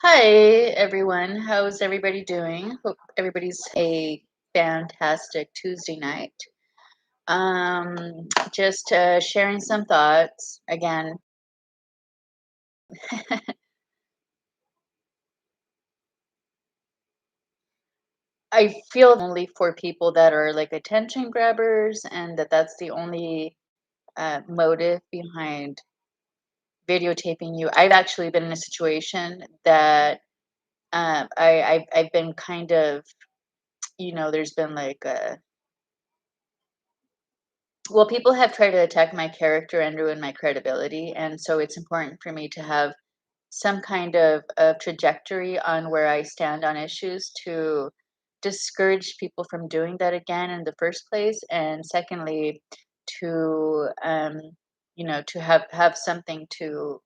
Hi, everyone. How's everybody doing? Hope everybody's a fantastic Tuesday night. Just sharing some thoughts. Again, I feel only for people that are like attention grabbers, and that's the only motive behind videotaping you. I've actually been in a situation that I've been kind of, there's been like a well, people have tried to attack my character and ruin my credibility, and so it's important for me to have some kind of trajectory on where I stand on issues to discourage people from doing that again in the first place, and secondly, to to have something to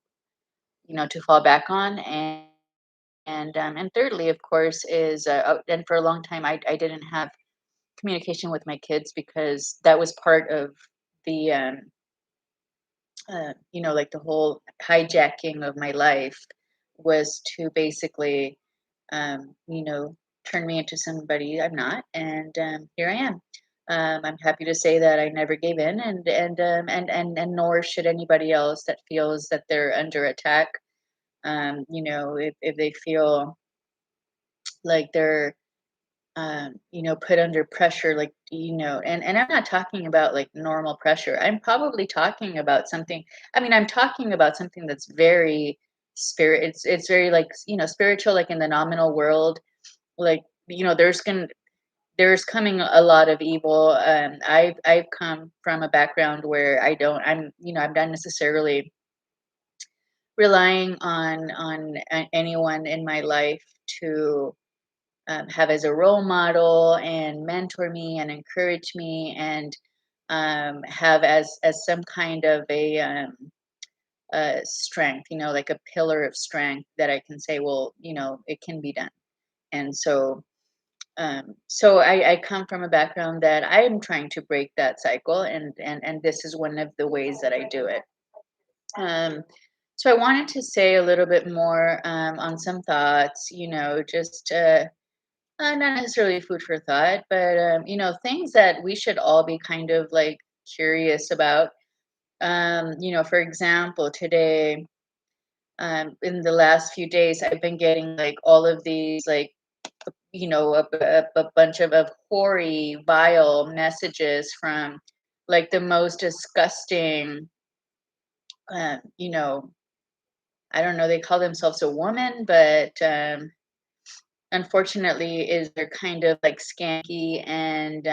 to fall back on, and thirdly, of course, is and for a long time I didn't have communication with my kids because that was part of the like the whole hijacking of my life was to basically, turn me into somebody I'm not, and here I am. I'm happy to say that I never gave in, and nor should anybody else that feels that they're under attack. If they feel like they're put under pressure, like, and I'm not talking about like normal pressure. I'm probably talking about something. I mean, I'm talking about something that's very it's very like, spiritual, like in the nominal world. Like, there's coming a lot of evil. I've come from a background where I'm not necessarily relying on anyone in my life to have as a role model and mentor me and encourage me, and have as some kind of a strength, like a pillar of strength that I can say, well, it can be done. And so I come from a background that I am trying to break that cycle, and this is one of the ways that I do it. Um, so I wanted to say a little bit more on some thoughts, just not necessarily food for thought, but things that we should all be kind of like curious about. For example, today, in the last few days, I've been getting like all of these like a bunch of hoary, vile messages from like the most disgusting. Uh, you know, I don't know. They call themselves a woman, but unfortunately is they're kind of like skanky and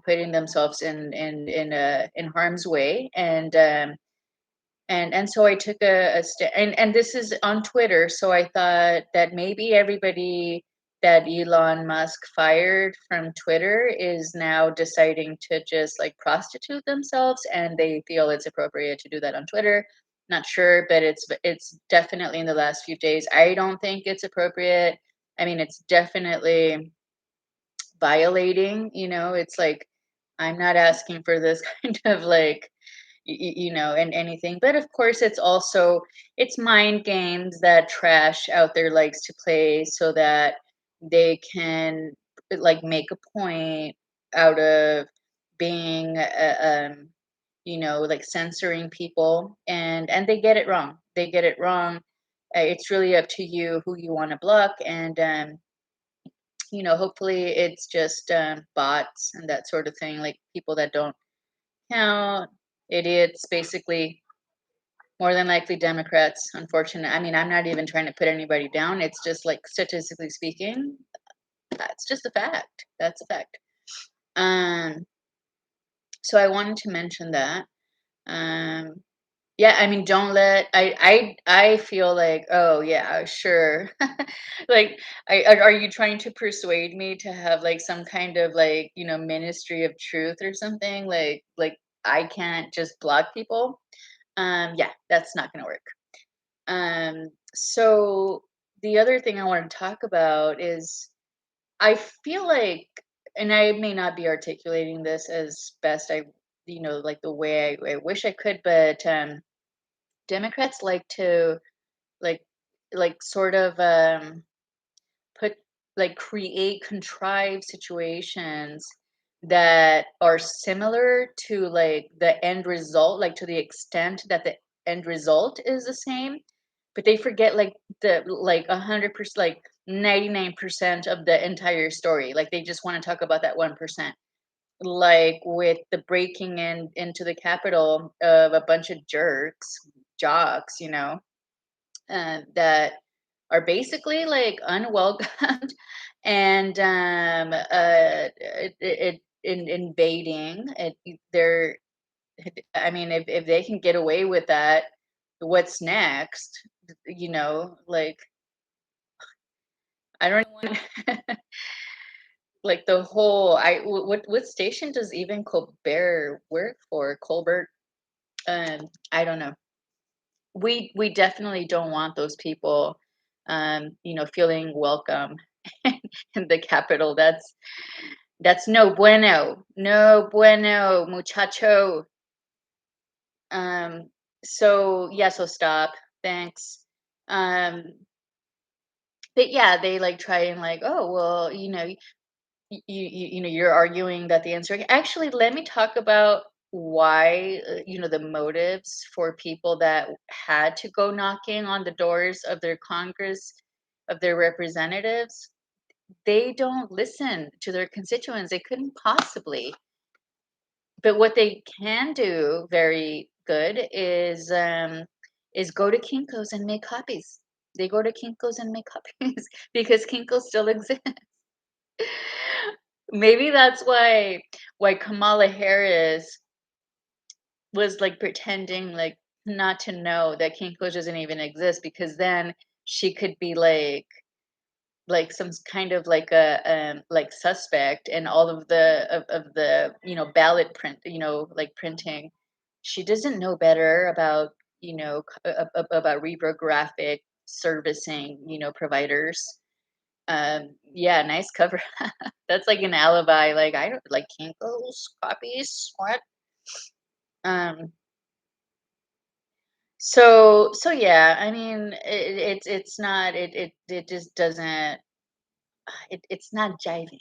putting themselves in harm's way, and so I took and this is on Twitter, so I thought that maybe everybody that Elon Musk fired from Twitter is now deciding to just like prostitute themselves, and they feel it's appropriate to do that on Twitter. Not sure, but it's definitely in the last few days. I don't think it's appropriate. I mean, it's definitely violating, it's like I'm not asking for this kind of like and anything, but of course it's mind games that trash out there likes to play so that they can like make a point out of being like censoring people, and they get it wrong. They get it wrong. It's really up to you who you want to block, and hopefully it's just bots and that sort of thing, like people that don't count, idiots, basically. More than likely Democrats, unfortunate. I mean, I'm not even trying to put anybody down. It's just like statistically speaking, that's just a fact. That's a fact. Um, so I wanted to mention that. Um, yeah, I mean, don't let I feel like, oh yeah, sure. Like, are you trying to persuade me to have like some kind of like, ministry of truth or something? Like I can't just block people. Yeah, that's not going to work. So the other thing I want to talk about is I feel like, and I may not be articulating this as best like the way I wish I could, but Democrats like to like like sort of put like create contrived situations that are similar to like the end result, like to the extent that the end result is the same, but they forget like the like 100%, like 99% of the entire story. Like they just want to talk about that 1%. Like with the breaking in into the capital of a bunch of jocks, that are basically like unwelcomed and invading they're I mean if they can get away with that, what's next? Like I don't want like the whole what station does even Colbert work for? Colbert. I don't know. We definitely don't want those people, feeling welcome in the capital. That's no bueno, no bueno, muchacho. Um, so yeah, so stop. Thanks. Um, but yeah, they like try and like, oh well, you're arguing that the answer. Actually, let me talk about why, the motives for people that had to go knocking on the doors of their Congress, of their representatives. They don't listen to their constituents. They couldn't possibly. But what they can do very good is go to Kinko's and make copies. They go to Kinko's and make copies because Kinko still exists. Maybe that's why Kamala Harris was like pretending like not to know that Kinko's doesn't even exist, because then she could be like some kind of like a like suspect in all of the ballot print, like printing. She doesn't know better about about reprographic servicing, providers. Yeah, nice cover. That's like an alibi. Like I don't like Kinko's copies. What? Um. So yeah. I mean, it's not. It just doesn't. It's not jiving.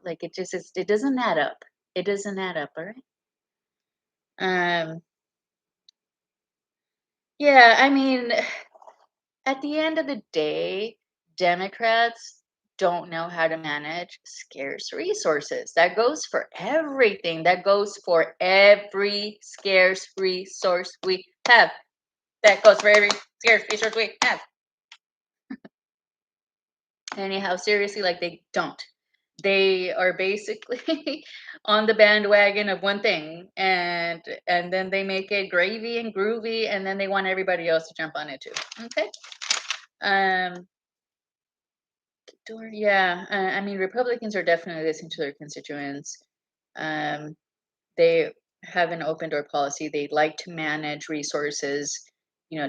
Like it just is. It doesn't add up. It doesn't add up. All right. Um. Yeah. I mean, at the end of the day, Democrats don't know how to manage scarce resources. That goes for everything. That goes for every scarce resource we have. That goes for every scarce resource we have. Anyhow, seriously, like they don't. They are basically on the bandwagon of one thing, and then they make it gravy and groovy, and then they want everybody else to jump on it too. Okay. Um, yeah, I mean, Republicans are definitely listening to their constituents. Um, they have an open door policy. They like to manage resources,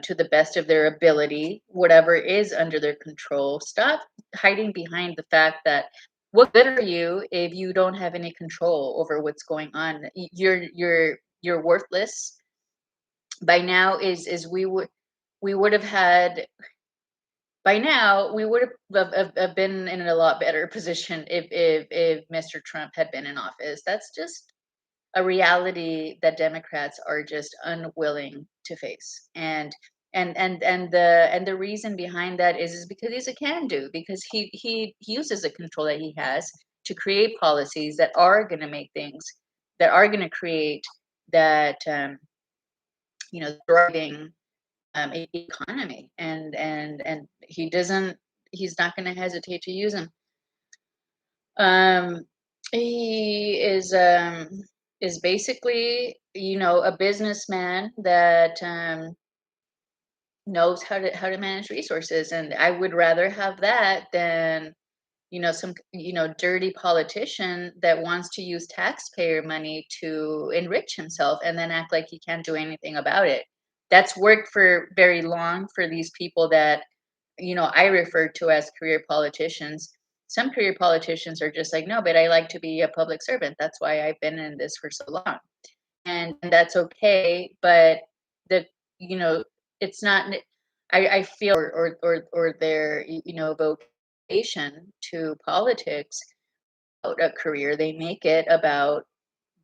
to the best of their ability, whatever is under their control. Stop hiding behind the fact that what good are you if you don't have any control over what's going on? You're worthless. By now is we would have had by now we would have been in a lot better position if Mr. Trump had been in office. That's just a reality that Democrats are just unwilling to face. And the reason behind that is because he's a can do, because he uses the control that he has to create policies that are going to make things, that are going to create that thriving economy, and he's not going to hesitate to use them. um he is basically, a businessman that knows how to manage resources, and I would rather have that than some dirty politician that wants to use taxpayer money to enrich himself and then act like he can't do anything about it. That's worked for very long for these people that I refer to as career politicians. Some career politicians are just like, no, but I like to be a public servant. That's why I've been in this for so long. And that's okay. But the, you know, it's not. I feel or their vocation to politics about a career, they make it about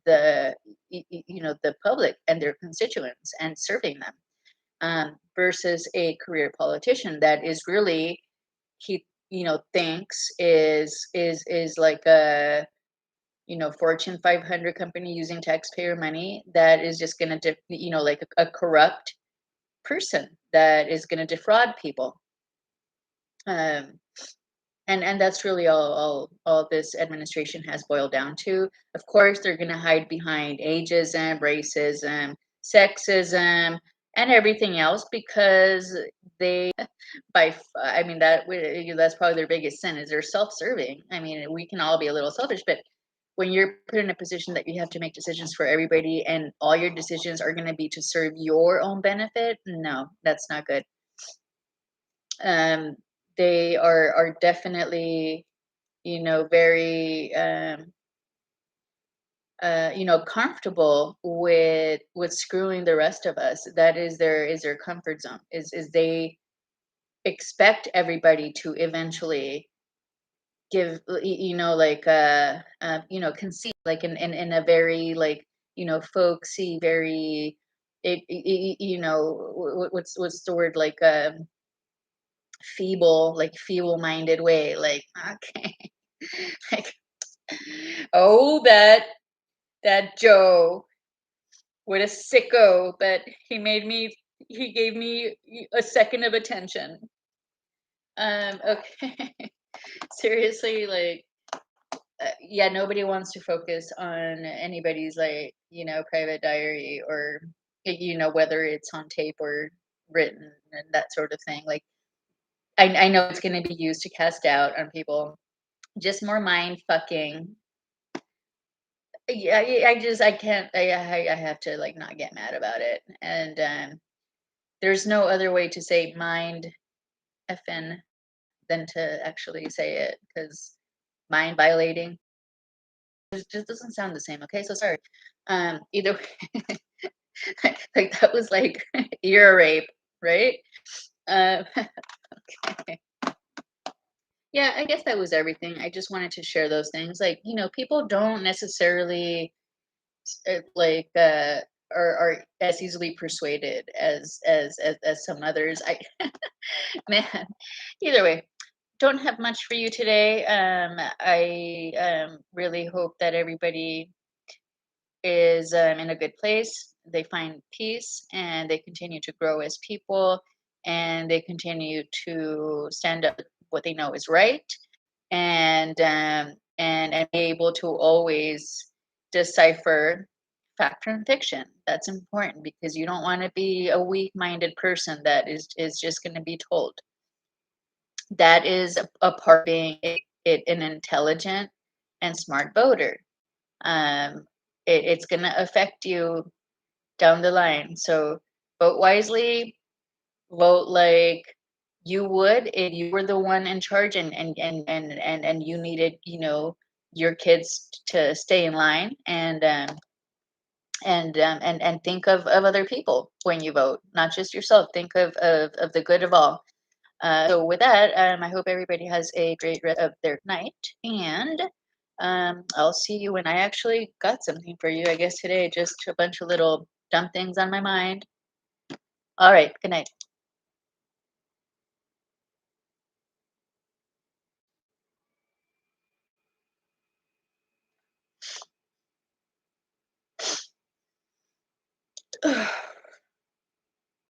the the public and their constituents and serving them, versus a career politician that is really he thinks is like a Fortune 500 company using taxpayer money that is just going to like a corrupt person that is going to defraud people. um and that's really all this administration has boiled down to. Of course, they're going to hide behind ageism, racism, sexism, and everything else because they I mean that's probably their biggest sin is they're self-serving. I mean, we can all be a little selfish, but when you're put in a position that you have to make decisions for everybody and all your decisions are going to be to serve your own benefit, no, that's not good. um they are definitely very comfortable with screwing the rest of us. That is their comfort zone. Is they expect everybody to eventually give like concede, like in a very like folksy, very what's the word, like feeble minded way, like okay. Like, oh, that Joe, what a sicko, but he gave me a second of attention. Okay. Seriously, like, yeah, nobody wants to focus on anybody's, like, private diary, or, whether it's on tape or written and that sort of thing. Like, I know it's going to be used to cast doubt on people. Just more mind fucking. Yeah, I can't. I have to like not get mad about it, and there's no other way to say mind effing than to actually say it, because mind violating just doesn't sound the same. Okay, so sorry. Either way, like that was like ear rape, right? Uh, okay. Yeah, I guess that was everything. I just wanted to share those things. Like, people don't necessarily like are as easily persuaded as some others. I man, either way, don't have much for you today. I really hope that everybody is in a good place. They find peace and they continue to grow as people, and they continue to stand up for what they know is right, and be able to always decipher fact from fiction. That's important because you don't want to be a weak-minded person that is just going to be told. That is a part of being an intelligent and smart voter. Um, it's going to affect you down the line. So vote wisely, vote like you would if you were the one in charge, and you needed, your kids to stay in line, and think of other people when you vote, not just yourself. Think of the good of all. So with that, I hope everybody has a great rest of their night, and I'll see you when I actually got something for you. I guess today just a bunch of little dumb things on my mind. All right, good night.